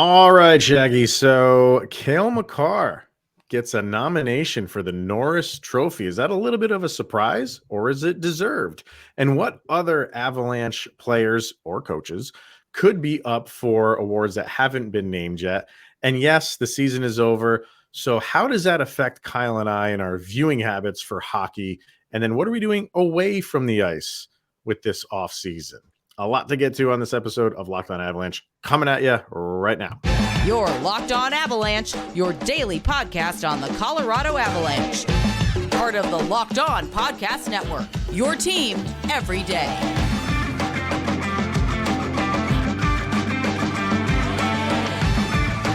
All right, Shaggy. So Cale Makar gets a nomination for the Norris Trophy. Is that a little bit of a surprise, or is it deserved? And what other Avalanche players or coaches could be up for awards that haven't been named yet? And yes, the season is over. So how does that affect Kyle and I and our viewing habits for hockey? And then what are we doing away from the ice with this off season? A lot to get to on this episode of Locked On Avalanche, coming at you right now. You're Locked On Avalanche, your daily podcast on the Colorado Avalanche. Part of the Locked On Podcast Network, your team every day.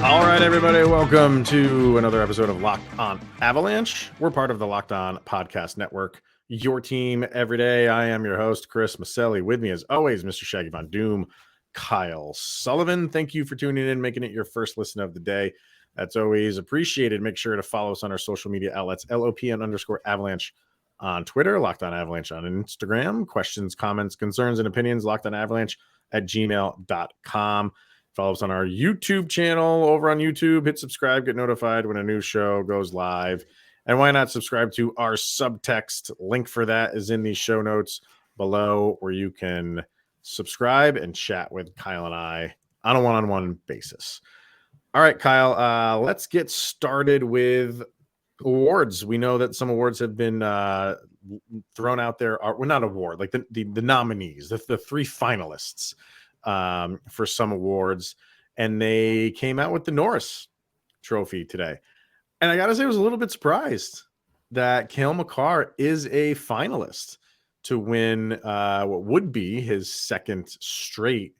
All right, everybody, welcome to another episode of Locked On Avalanche. We're part of the Locked On Podcast Network, your team every day. I am your host, Chris Maselli. With me, as always, Mr. Shaggy Von Doom, Kyle Sullivan. Thank you for tuning in, making it your first listen of the day. That's always appreciated. Make sure to follow us on our social media outlets, LOPN_Avalanche on Twitter, Locked On Avalanche on Instagram. Questions, comments, concerns, and opinions, LockedOnAvalanche@gmail.com. Follow us on our YouTube channel over on YouTube. Hit subscribe, get notified when a new show goes live. And why not subscribe to our subtext? Link for that is in the show notes below, where you can subscribe and chat with Kyle and I on a one-on-one basis. All right, Kyle, let's get started with awards. We know that some awards have been thrown out there. Well, not award, like the nominees, the three finalists for some awards. And they came out with the Norris Trophy today. And I got to say, I was a little bit surprised that Cale Makar is a finalist to win what would be his second straight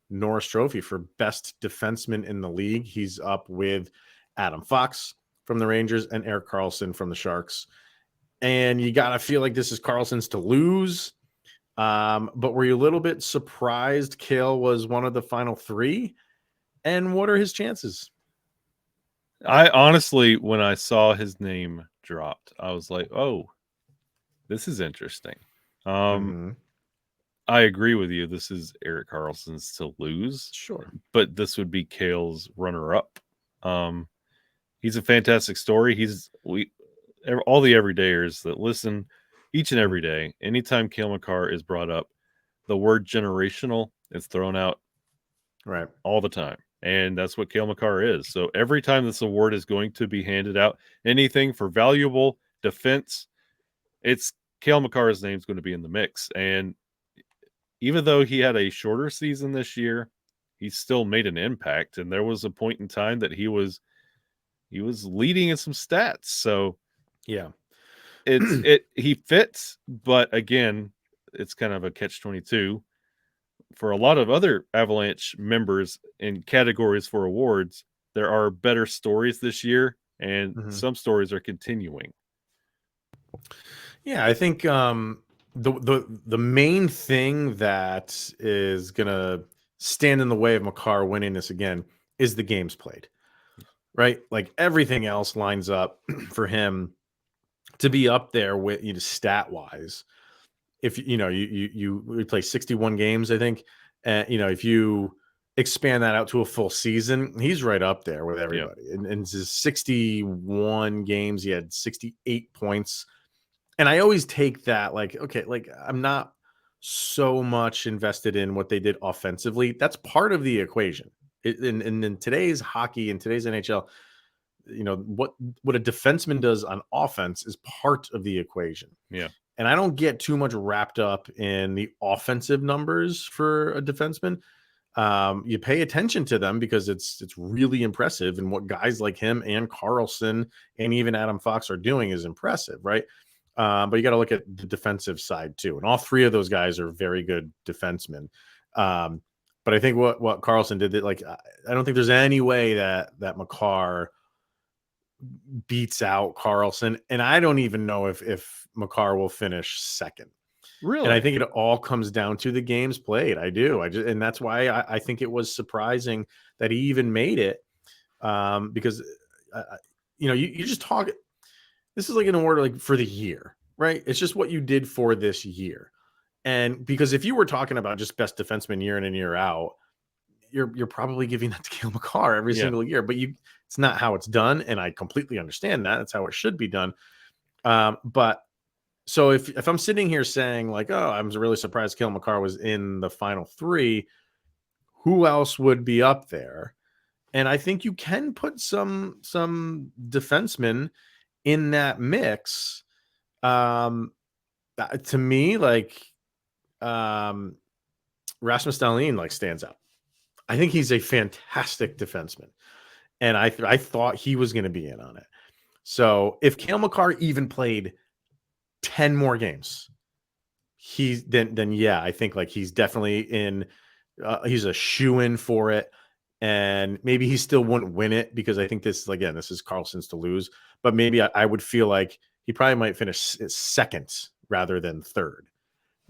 Norris Trophy for best defenseman in the league. He's up with Adam Fox from the Rangers and Erik Karlsson from the Sharks. And you got to feel like this is Karlsson's to lose. But were you a little bit surprised Cale was one of the final three? And what are his chances? I honestly, when I saw his name dropped, I was like, oh, this is interesting. I agree with you. This is Erik Karlsson's to lose. Sure. But this would be Cale's runner-up. He's a fantastic story. All the everydayers that listen each and every day, anytime Cale Makar is brought up, the word generational is thrown out right all the time. And that's what Cale Makar is. So every time this award is going to be handed out, anything for valuable defense, it's Cale Makar's name's going to be in the mix. And even though he had a shorter season this year, he still made an impact. And there was a point in time that he was leading in some stats. So yeah, he fits, but again, it's kind of a catch-22. For a lot of other Avalanche members in categories for awards, there are better stories this year, and some stories are continuing. Yeah, I think the main thing that is going to stand in the way of Makar winning this again is the games played, right? Like everything else lines up for him to be up there with, stat wise. If you play 61 games, I think, if you expand that out to a full season, he's right up there with everybody. Yeah. In his 61 games, he had 68 points. And I always take that I'm not so much invested in what they did offensively. That's part of the equation. In today's hockey, in today's NHL, what a defenseman does on offense is part of the equation. Yeah. And I don't get too much wrapped up in the offensive numbers for a defenseman. You pay attention to them because it's really impressive. And what guys like him and Karlsson and even Adam Fox are doing is impressive, right? But you got to look at the defensive side too. And all three of those guys are very good defensemen. But I think what Karlsson did, I don't think there's any way that Makar beats out Karlsson, and I don't even know if Makar will finish second. Really? And I think it all comes down to the games played. And that's why I think it was surprising that he even made it, because you just talk. This is like an award like for the year, right? It's just what you did for this year. And because if you were talking about just best defenseman year in and year out, you're probably giving that to Cale Makar every single year, but it's not how it's done, and I completely understand that. That's how it should be done. But so if I'm sitting here saying like, oh, I'm really surprised Cale Makar was in the final three, who else would be up there? And I think you can put some defensemen in that mix. To me, like Rasmus Dahlin like stands out. I think he's a fantastic defenseman, and I thought he was going to be in on it. So if Cale Makar even played 10 more games, then yeah, I think like he's definitely in. He's a shoe-in for it, and maybe he still wouldn't win it because I think this is Karlsson's to lose. But maybe I would feel like he probably might finish second rather than third,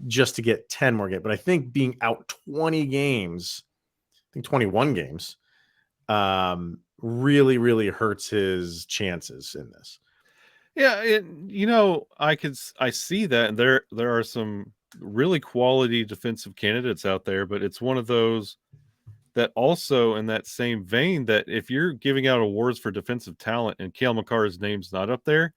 just to get 10 more games. But I think being out 20 games, I think 21 games, really, really hurts his chances in this. Yeah, I see that, and there are some really quality defensive candidates out there, but it's one of those that also in that same vein that if you're giving out awards for defensive talent and Cale Makar's name's not up there,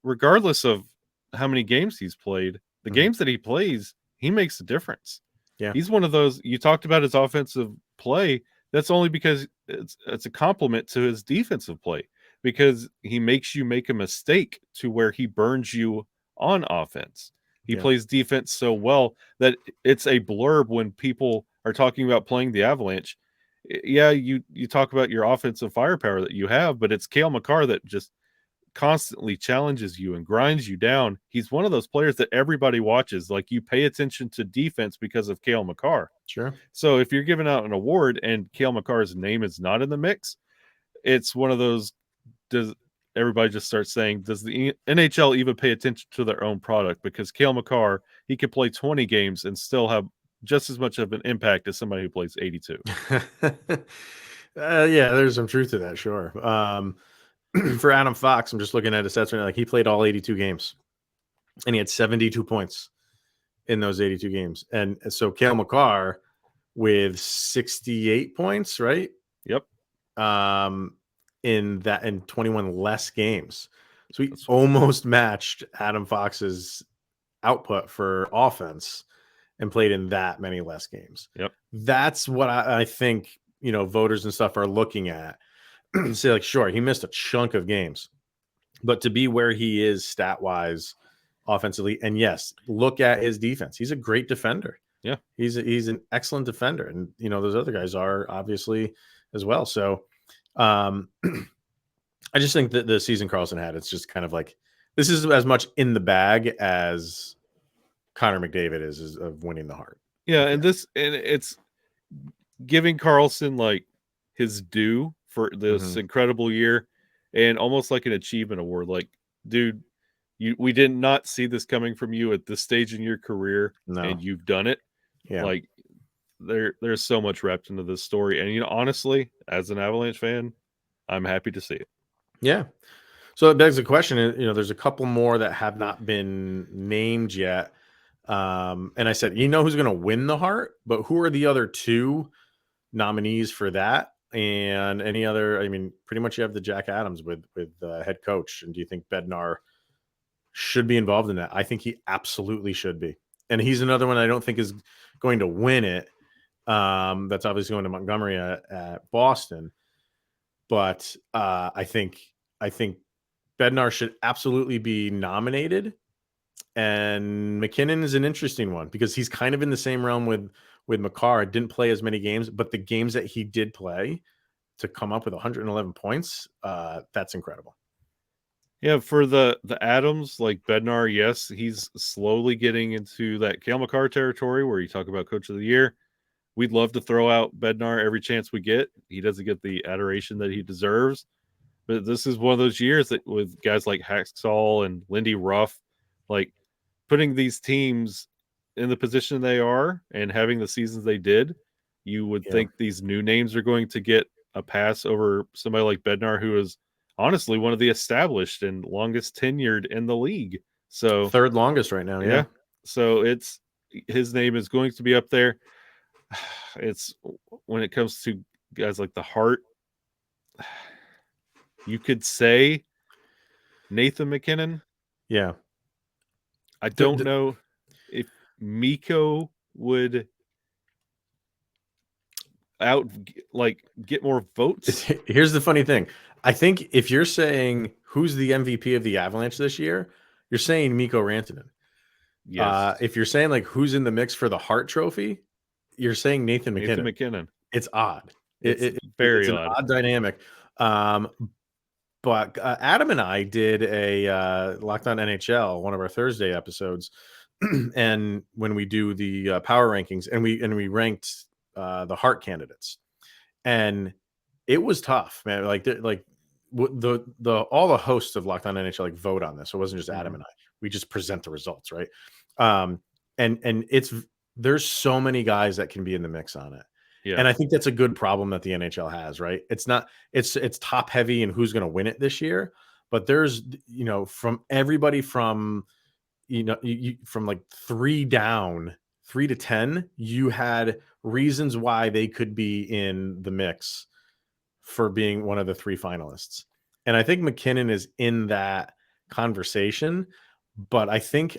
regardless of how many games he's played, the games that he plays, he makes a difference. Yeah. He's one of those, you talked about his offensive play. That's only because it's a compliment to his defensive play, because he makes you make a mistake to where he burns you on offense. He plays defense so well that it's a blurb when people are talking about playing the Avalanche. Yeah, you talk about your offensive firepower that you have, but it's Cale Makar that just constantly challenges you and grinds you down. He's one of those players that everybody watches. Like, you pay attention to defense because of Cale Makar. Sure. So if you're giving out an award and Cale Makar's name is not in the mix, it's one of those, does everybody just start saying, does the NHL even pay attention to their own product? Because Cale Makar, he could play 20 games and still have just as much of an impact as somebody who plays 82. Yeah, there's some truth to that, sure. For Adam Fox, I'm just looking at his stats right now. Like, he played all 82 games, and he had 72 points in those 82 games. And so Cale Makar with 68 points, right? Yep. In 21 less games. So he almost matched Adam Fox's output for offense and played in that many less games. Yep. That's what I think, voters and stuff are looking at. Say, like, sure, he missed a chunk of games, but to be where he is stat-wise offensively, and yes, look at his defense. He's a great defender. Yeah. He's an excellent defender. And, those other guys are obviously as well. So I just think that the season Karlsson had, it's just kind of like, this is as much in the bag as Connor McDavid is of winning the Hart. Yeah, and it's giving Karlsson like his due for this incredible year, and almost like an achievement award. Like, dude, we did not see this coming from you at this stage in your career, and you've done it. Yeah, like there's so much wrapped into this story, and honestly, as an Avalanche fan, I'm happy to see it. Yeah. So it begs the question, there's a couple more that have not been named yet. And I said, who's going to win the Hart, but who are the other two nominees for that? And any other, pretty much you have the Jack Adams with head coach. And do you think Bednar should be involved in that? I think he absolutely should be. And he's another one I don't think is going to win it. That's obviously going to Montgomery at Boston. But I think Bednar should absolutely be nominated. And McKinnon is an interesting one because he's kind of in the same realm with Makar. Didn't play as many games, but the games that he did play to come up with 111 points, that's incredible. Yeah, for the Adams, like Bednar, yes, he's slowly getting into that Cale Makar territory where you talk about Coach of the Year. We'd love to throw out Bednar every chance we get. He doesn't get the adoration that he deserves. But this is one of those years that with guys like Hacksaw and Lindy Ruff, like putting these teams in the position they are and having the seasons they did, you would think these new names are going to get a pass over somebody like Bednar, who is honestly one of the established and longest tenured in the league. So third longest right now. Yeah. So his name is going to be up there. it's when it comes to guys like the Hart, you could say Nathan McKinnon. Yeah. I don't know if Mikko would get more votes. Here's the funny thing. I think if you're saying who's the MVP of the Avalanche this year, you're saying Mikko Rantanen. Yes. If you're saying like who's in the mix for the Hart Trophy, you're saying Nathan McKinnon. Nathan McKinnon. It's odd. It's very an odd dynamic. But Adam and I did a Locked On NHL, one of our Thursday episodes, and when we do the power rankings, and we ranked the Hart candidates, and it was tough, man. Like the all the hosts of Locked On NHL like vote on this. So it wasn't just Adam and I. We just present the results, right? And there's so many guys that can be in the mix on it. Yeah. And I think that's a good problem that the NHL has, right? It's top heavy and who's going to win it this year, but there's, from everybody from, from like 3 to 10, you had reasons why they could be in the mix for being one of the 3 finalists. And I think McKinnon is in that conversation, but I think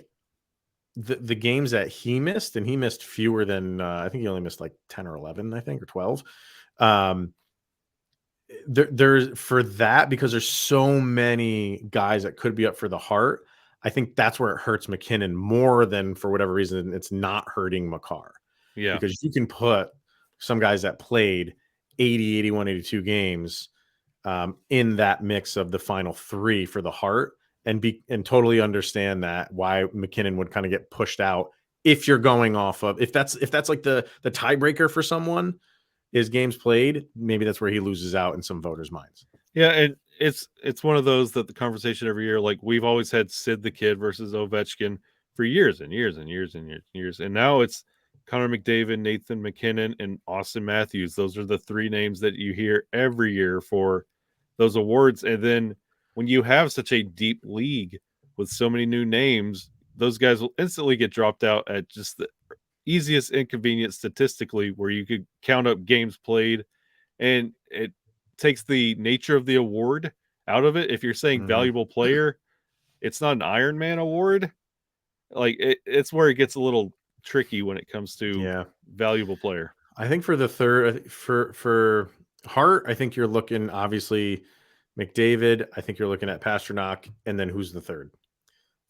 the games that he missed, and he missed fewer than I think he only missed like 10 or 11, I think, or 12. There's for that, because there's so many guys that could be up for the Hart. I think that's where it hurts McKinnon more than, for whatever reason, it's not hurting Makar. Yeah. Because you can put some guys that played 80, 81, 82 games in that mix of the final 3 for the Hart, and totally understand that why McKinnon would kind of get pushed out if you're going off of, if that's like the tiebreaker for someone is games played, maybe that's where he loses out in some voters' minds. Yeah, and it's one of those that the conversation every year, like we've always had Sid the Kid versus Ovechkin for years and years and years and years, and now it's Connor McDavid, Nathan McKinnon, and Austin Matthews. Those are the 3 names that you hear every year for those awards. And then when you have such a deep league with so many new names, those guys will instantly get dropped out at just the easiest inconvenience statistically, where you could count up games played, and it takes the nature of the award out of it. If you're saying valuable player, it's not an Iron Man award. Like it's where it gets a little tricky when it comes to valuable player. I think for the third, for Hart, I think you're looking obviously McDavid. I think you're looking at Pasternak, and then who's the third?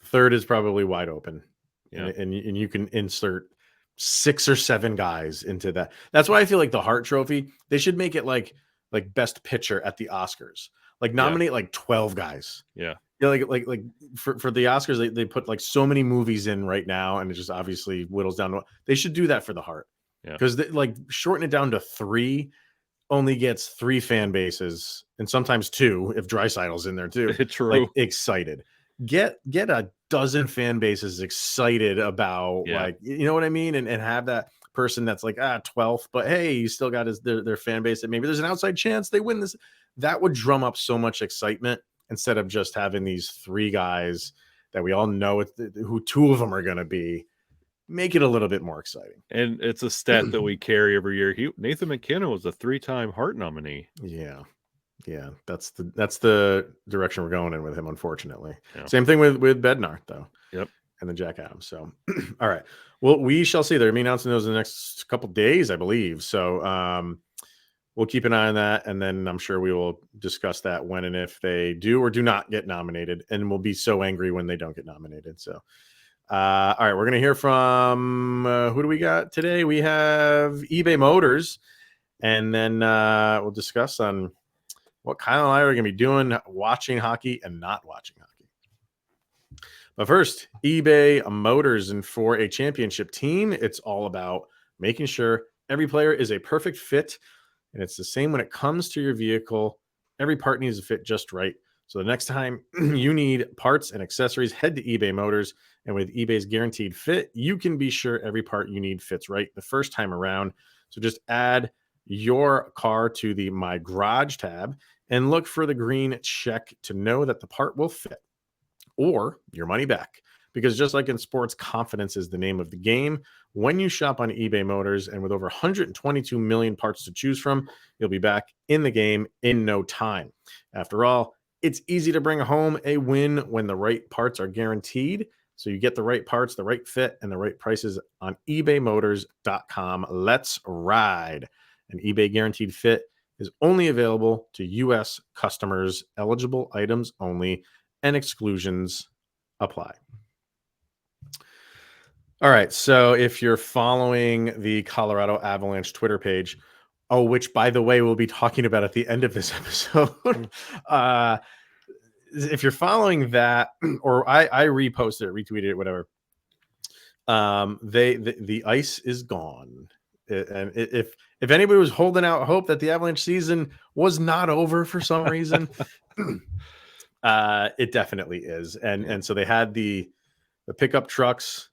Third is probably wide open, and you can insert 6 or 7 guys into that. That's why I feel like the Hart Trophy, they should make it like best pitcher at the Oscars. Like nominate like 12 guys. Yeah. Like for the Oscars, they put like so many movies in right now, and it just obviously whittles down to, they should do that for the Hart. Because they like shorten it down to 3, only gets 3 fan bases, and sometimes 2 if Draisaitl's in there too. True. Like excited. Get a dozen fan bases excited about like, you know what I mean? And have that person that's like 12th, but hey, you still got their fan base that maybe there's an outside chance they win this. That would drum up so much excitement, instead of just having these 3 guys that we all know who 2 of them are going to be. Make it a little bit more exciting. And it's a stat that we carry every year. Nathan McKinnon was a 3-time Hart nominee. Yeah. That's the direction we're going in with him, unfortunately. Same thing with Bednar, though. Yep. And then Jack Adams. So, all right. Well, we shall see. They're announcing those in the next couple days, I believe. So, we'll keep an eye on that, and then I'm sure we will discuss that when and if they do or do not get nominated, and we'll be so angry when they don't get nominated. So, all right, we're going to hear from who do we got today? We have eBay Motors, and then we'll discuss on what Kyle and I are going to be doing, watching hockey and not watching hockey. But first, eBay Motors, and for a championship team, it's all about making sure every player is a perfect fit, and it's the same when it comes to your vehicle. Every part needs to fit just right. So the next time you need parts and accessories, head to eBay Motors. And with eBay's guaranteed fit, you can be sure every part you need fits right the first time around. So just add your car to the My Garage tab and look for the green check to know that the part will fit, or your money back. because just like in sports, confidence is the name of the game. When you shop on eBay Motors, and with over 122 million parts to choose from, you'll be back in the game in no time. After all, it's easy to bring home a win when the right parts are guaranteed. So you get the right parts, the right fit, and the right prices on ebaymotors.com. Let's ride. An eBay guaranteed fit is only available to U.S. customers, eligible items only, and exclusions apply. All right. So if you're following the Colorado Avalanche Twitter page, which, by the way, we'll be talking about at the end of this episode, if you're following that, or I reposted it, retweeted it, whatever, the ice is gone. And if anybody was holding out hope that the Avalanche season was not over for some reason, it definitely is. And so they had the pickup trucks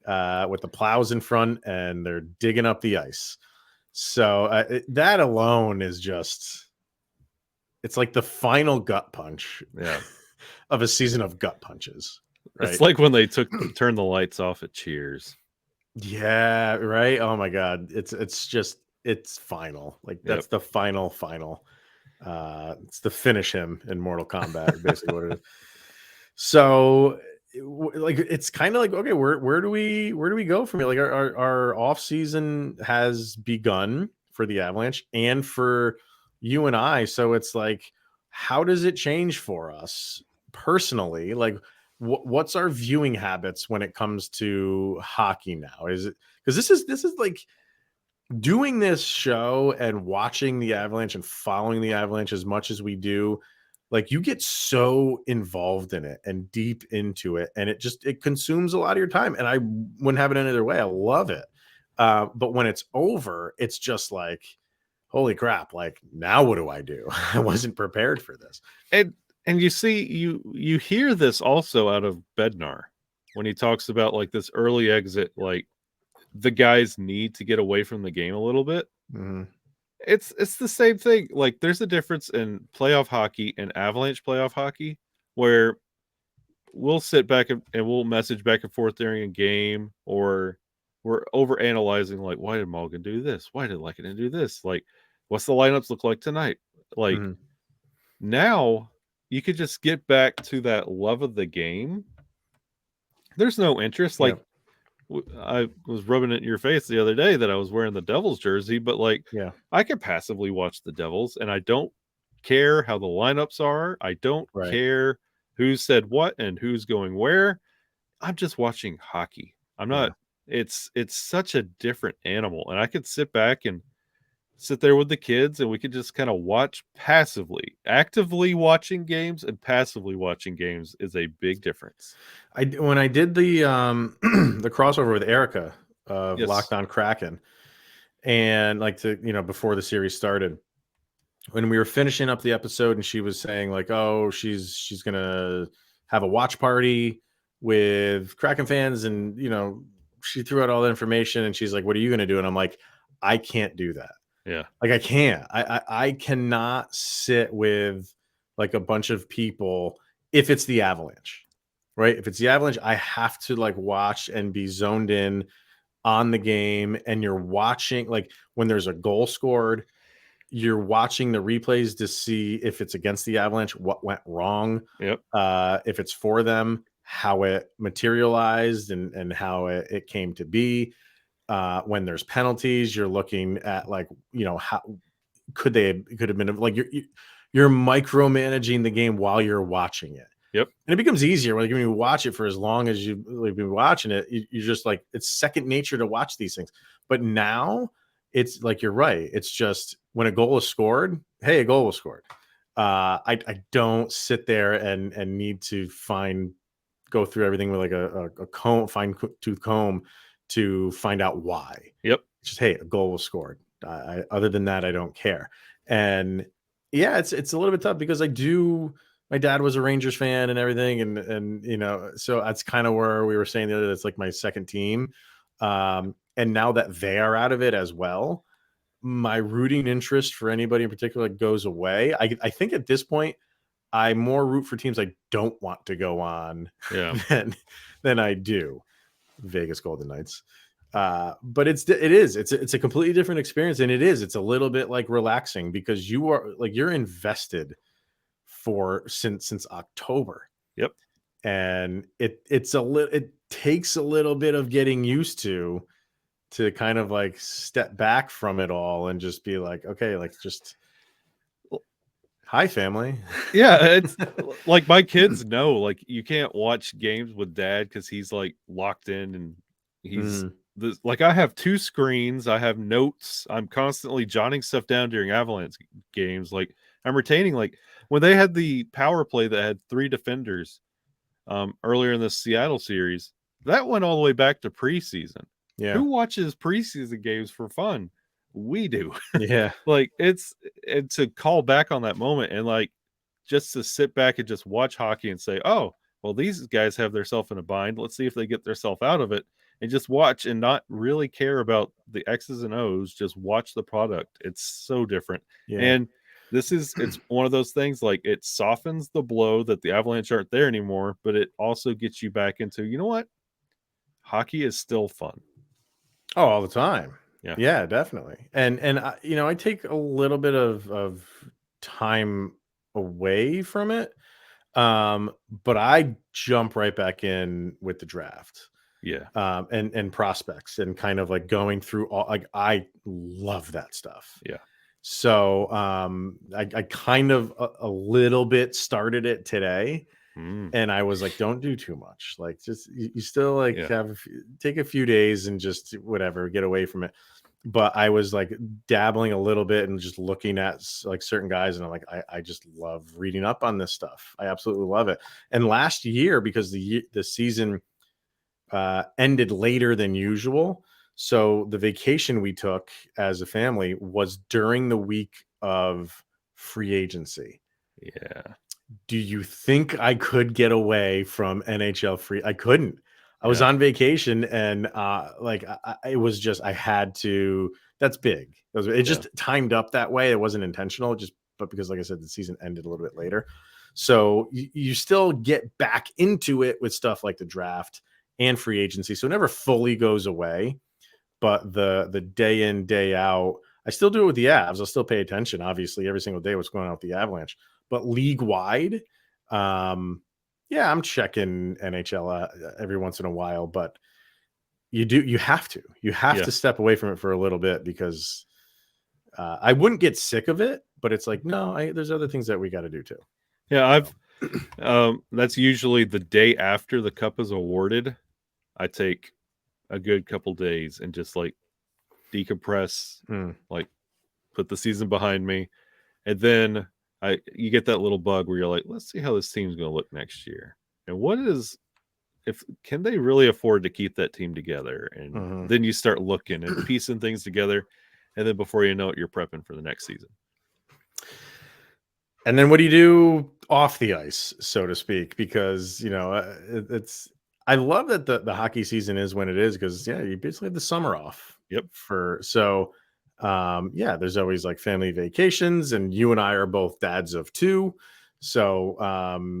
with the plows in front, and they're digging up the ice. So that alone is just, it's like the final gut punch of a season of gut punches. Right? It's like when they turned the lights off at Cheers. Yeah, right. Oh my God. It's final. Like that's the final. It's the finish him in Mortal Kombat, basically what it is. So like it's kind of like, okay, where do we go from here? Like our off season has begun for the Avalanche and for you and I. So it's like, how does it change for us personally? Like what's our viewing habits when it comes to hockey now? Is it because this is like doing this show and watching the Avalanche and following the Avalanche as much as we do, like you get so involved in it and deep into it, and it consumes a lot of your time. And I wouldn't have it any other way. I love it. But when it's over, it's just like, holy crap, like now what do I do? I wasn't prepared for this. And you see, you hear this also out of Bednar when he talks about like this early exit, like the guys need to get away from the game a little bit. Mm-hmm. It's the same thing. Like there's a difference in playoff hockey and Avalanche playoff hockey, where we'll sit back and we'll message back and forth during a game, or we're over analyzing like, why did Mulligan do this? Why did Lehkonen do this? Like, what's the lineups look like tonight? Like now you could just get back to that love of the game. There's no interest. Like I was rubbing it in your face the other day that I was wearing the Devils jersey, but like, I can passively watch the Devils and I don't care how the lineups are. I don't care who said what and who's going where. I'm just watching hockey. I'm not, it's such a different animal. And I could sit back and sit there with the kids and we could just kind of watch passively. Actively watching games and passively watching games is a big difference. When I did the the crossover with Erica of Locked On Kraken, and like before the series started, when we were finishing up the episode and she was saying like, oh, she's gonna have a watch party with Kraken fans, and she threw out all the information and she's like, what are you gonna do? And I'm like, I can't do that. Yeah. Like I can't. I cannot sit with like a bunch of people if it's the Avalanche, right? If it's the Avalanche, I have to like watch and be zoned in on the game. And you're watching, like when there's a goal scored, you're watching the replays to see if it's against the Avalanche, what went wrong. Yep. If it's for them, how it materialized and how it came to be. When there's penalties, you're looking at like, how could have been like you're micromanaging the game while you're watching it. Yep. And it becomes easier when you watch it for as long as you've been watching it. You're just like, it's second nature to watch these things. But now it's like, you're right. It's just when a goal is scored, hey, a goal was scored. I don't sit there and need to go through everything with like a comb, fine tooth comb to find out why. Yep. Just, hey, a goal was scored. Other than that, I don't care. And yeah, it's a little bit tough because my dad was a Rangers fan and everything. And so that's kind of where we were saying the other, that's like my second team. And now that they are out of it as well, my rooting interest for anybody in particular goes away. I think at this point, I more root for teams I don't want to go on Yeah. than I do Vegas Golden Knights. But it's a completely different experience, and it's a little bit like relaxing because you're invested since October. Yep. And it takes a little bit of getting used to kind of like step back from it all and just be like, okay, like just hi family. Yeah, it's like my kids know, like you can't watch games with dad because he's like locked in and he's like I have 2 screens, I have notes, I'm constantly jotting stuff down during Avalanche games. Like I'm retaining, like when they had the power play that had 3 defenders earlier in the Seattle series, that went all the way back to preseason. Yeah. Who watches preseason games for fun? We do. Yeah. Like it's to call back on that moment and like just to sit back and just watch hockey and say, oh, well, these guys have themselves in a bind. Let's see if they get themselves out of it, and just watch and not really care about the X's and O's. Just watch the product. It's so different. Yeah. And it's one of those things, like it softens the blow that the Avalanche aren't there anymore, but it also gets you back into, you know what? Hockey is still fun. Oh, all the time. Yeah, definitely. And I take a little bit of time away from it, but I jump right back in with the draft. Yeah. And prospects and kind of like going through all, like I love that stuff. Yeah. So I kind of a little bit started it today. And I was like, don't do too much. Like, just you still like take a few days and just whatever, get away from it. But I was like dabbling a little bit and just looking at like certain guys, and I'm like, I just love reading up on this stuff. I absolutely love it. And last year, because the season ended later than usual, so the vacation we took as a family was during the week of free agency. Yeah. Do you think I could get away from NHL free? I couldn't. I was on vacation, and it was just I had to. That's big. It just timed up that way. It wasn't intentional, but because, like I said, the season ended a little bit later. So you still get back into it with stuff like the draft and free agency. So it never fully goes away. But the day in, day out, I still do it with the Avs. I'll still pay attention, obviously, every single day what's going on with the Avalanche. But league wide, I'm checking NHL every once in a while. But you have to step away from it for a little bit, because I wouldn't get sick of it. But it's like, no, there's other things that we got to do too. Yeah, that's usually the day after the cup is awarded. I take a good couple days and just like decompress, like put the season behind me, and then you get that little bug where you're like, let's see how this team's going to look next year, and can they really afford to keep that team together? And then you start looking and piecing things together, and then before you know it, you're prepping for the next season. And then what do you do off the ice, so to speak? Because I love that the hockey season is when it is, because you basically have the summer off. Yep. There's always like family vacations, and you and I are both dads of 2, so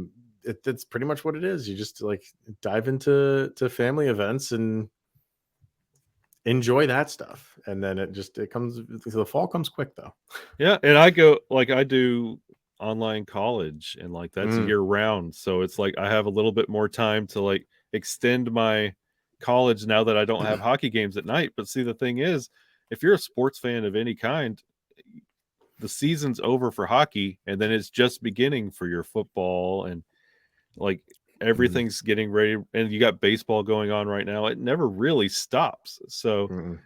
that's pretty much what it is. You just like dive into family events and enjoy that stuff, and then the fall comes quick though. Yeah, and I do online college, and like that's year round, so it's like I have a little bit more time to like extend my college now that I don't have hockey games at night. But see, the thing is, if you're a sports fan of any kind, the season's over for hockey, and then it's just beginning for your football, and like everything's getting ready, and you got baseball going on right now. It never really stops, so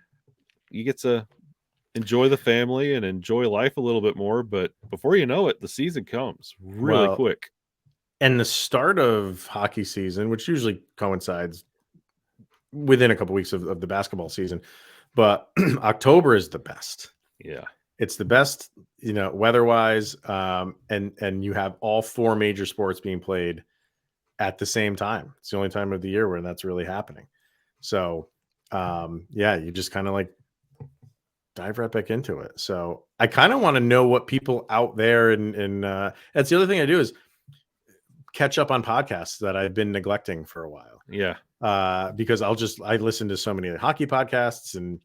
you get to enjoy the family and enjoy life a little bit more. But before you know it, the season comes really quick. And the start of hockey season, which usually coincides within a couple weeks of the basketball season, but October is the best. Yeah. It's the best, weather-wise, and you have all 4 major sports being played at the same time. It's the only time of the year where that's really happening. So, you just kind of like dive right back into it. So I kind of want to know what people out there, and that's the other thing I do is catch up on podcasts that I've been neglecting for a while. Yeah. Because I listen to so many hockey podcasts, and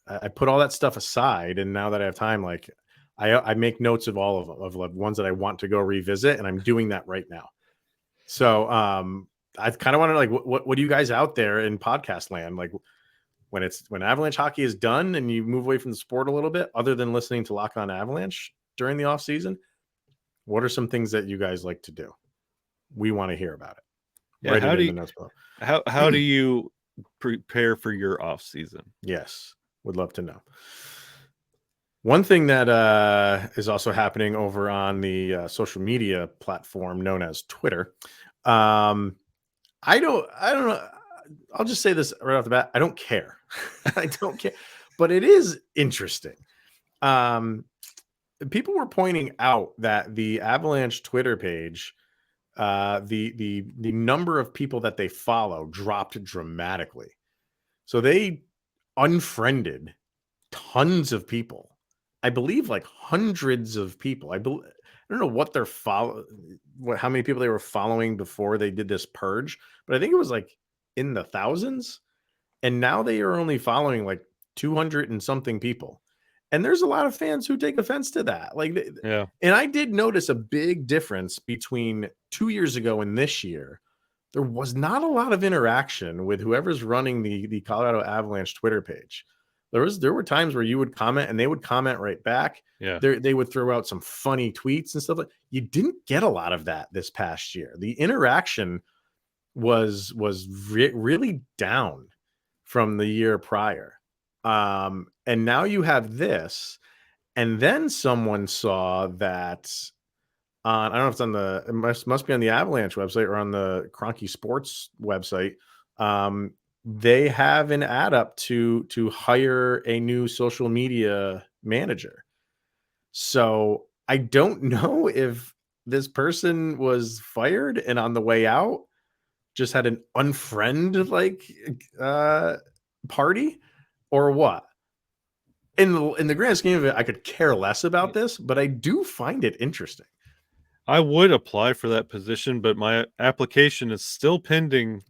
I put all that stuff aside. And now that I have time, like I make notes of all of them, of like ones that I want to go revisit. And I'm doing that right now. So I kind of want to like, what do you guys out there in podcast land? Like when Avalanche hockey is done and you move away from the sport a little bit, other than listening to Lock On Avalanche during the off season, what are some things that you guys like to do? We want to hear about it. Yeah. How do you prepare for your off season? Yes. Would love to know. One thing that is also happening over on the social media platform known as Twitter. I don't know. I'll just say this right off the bat. I don't care. I don't care, but it is interesting. People were pointing out that the Avalanche Twitter page, the number of people that they follow dropped dramatically. So they unfriended tons of people. I believe like hundreds of people. I don't know what they're how many people they were following before they did this purge, but I think it was like in the thousands. And now they are only following like 200 and something people. And there's a lot of fans who take offense to that. Like, yeah. And I did notice a big difference between 2 years ago and this year. There was not a lot of interaction with whoever's running the Colorado Avalanche Twitter page. There were times where you would comment and they would comment right back. Yeah. They would throw out some funny tweets and stuff like. You didn't get a lot of that this past year. The interaction was really down from the year prior. And now you have this, and then someone saw that on, I don't know if it's on it must be on the Avalanche website or on the Kroenke Sports website. They have an ad up to hire a new social media manager. So I don't know if this person was fired and on the way out just had an unfriend party or what. In the grand scheme of it, I could care less about this, but I do find it interesting. I would apply for that position, but my application is still pending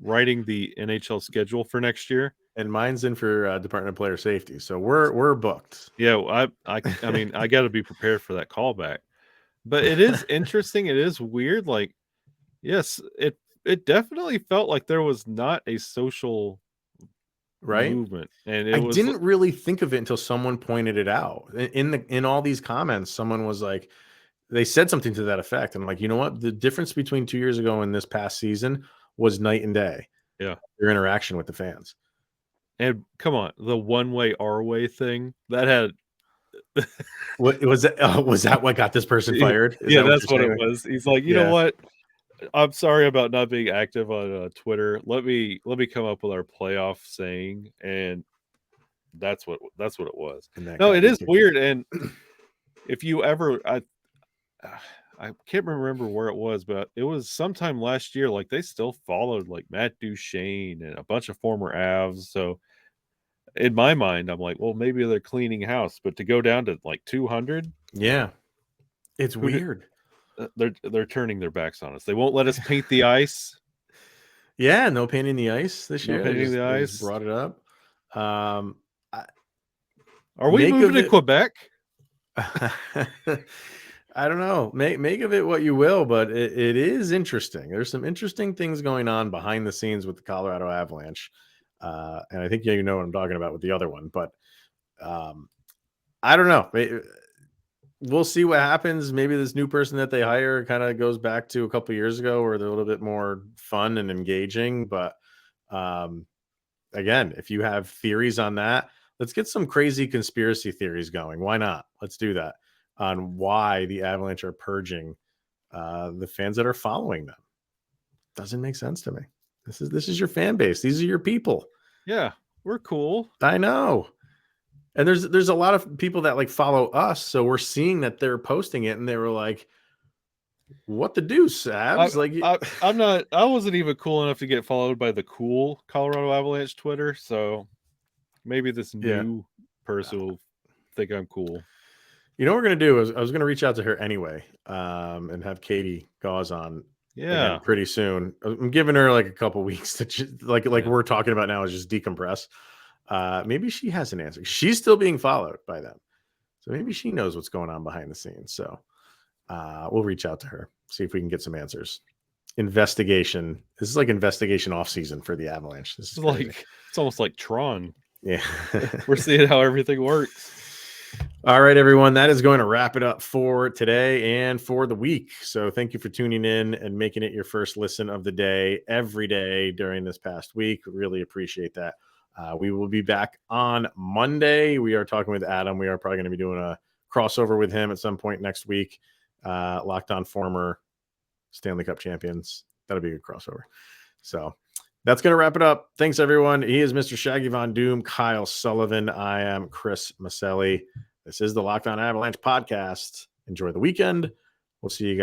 writing the NHL schedule for next year. And mine's in for Department of Player Safety, so we're booked. Yeah, I mean, I got to be prepared for that callback. But it is interesting. It is weird. Like, yes, it definitely felt like there was not a social movement, and I didn't really think of it until someone pointed it out in all these comments. Someone was like, they said something to that effect. I'm like, you know what? The difference between 2 years ago and this past season was night and day. Yeah, your interaction with the fans. And come on, the one way our way thing that had. What was that? Was that what got this person fired? Yeah, that's what it was. He's like, you know what? I'm sorry about not being active on Twitter. Let me come up with our playoff saying, and that's what it was. No, it is weird. And if you ever, I can't remember where it was, but it was sometime last year. Like they still followed like Matt Duchene and a bunch of former Avs. So in my mind, I'm like, well, maybe they're cleaning house, but to go down to like 200, yeah, it's weird. They're turning their backs on us. They won't let us paint the ice. Yeah, no painting the ice this year. Painting the ice. Brought it up. Are we moving to Quebec? I don't know. Make of it what you will, but it is interesting. There's some interesting things going on behind the scenes with the Colorado Avalanche. And I think you know what I'm talking about with the other one, but I don't know. We'll see what happens. Maybe this new person that they hire kind of goes back to a couple of years ago where they're a little bit more fun and engaging. But again, if you have theories on that, let's get some crazy conspiracy theories going. Why not? Let's do that on why the Avalanche are purging the fans that are following them. Doesn't make sense to me. This is your fan base. These are your people. Yeah, we're cool. I know. And there's a lot of people that like follow us, so we're seeing that they're posting it, and they were like, "What the deuce, Avs?" I wasn't even cool enough to get followed by the cool Colorado Avalanche Twitter, so maybe this new person will think I'm cool. You know what we're gonna do is I was gonna reach out to her anyway, and have Katie Gauze on Yeah. again pretty soon. I'm giving her like a couple weeks to like we're talking about now is just decompress. Maybe she has an answer. She's still being followed by them, so maybe she knows what's going on behind the scenes. So we'll reach out to her, see if we can get some answers. Investigation. This is like investigation off season for the Avalanche. This is It's crazy. like it's almost like Tron. Yeah. We're seeing how everything works. All right, everyone. That is going to wrap it up for today and for the week. So thank you for tuning in and making it your first listen of the day every day during this past week. Really appreciate that. We will be back on Monday. We are talking with Adam. We are probably going to be doing a crossover with him at some point next week. Locked on former Stanley Cup champions. That'll be a good crossover. So that's going to wrap it up. Thanks, everyone. He is Mr. Shaggy Von Doom, Kyle Sullivan. I am Chris Maselli. This is the Locked On Avalanche podcast. Enjoy the weekend. We'll see you guys.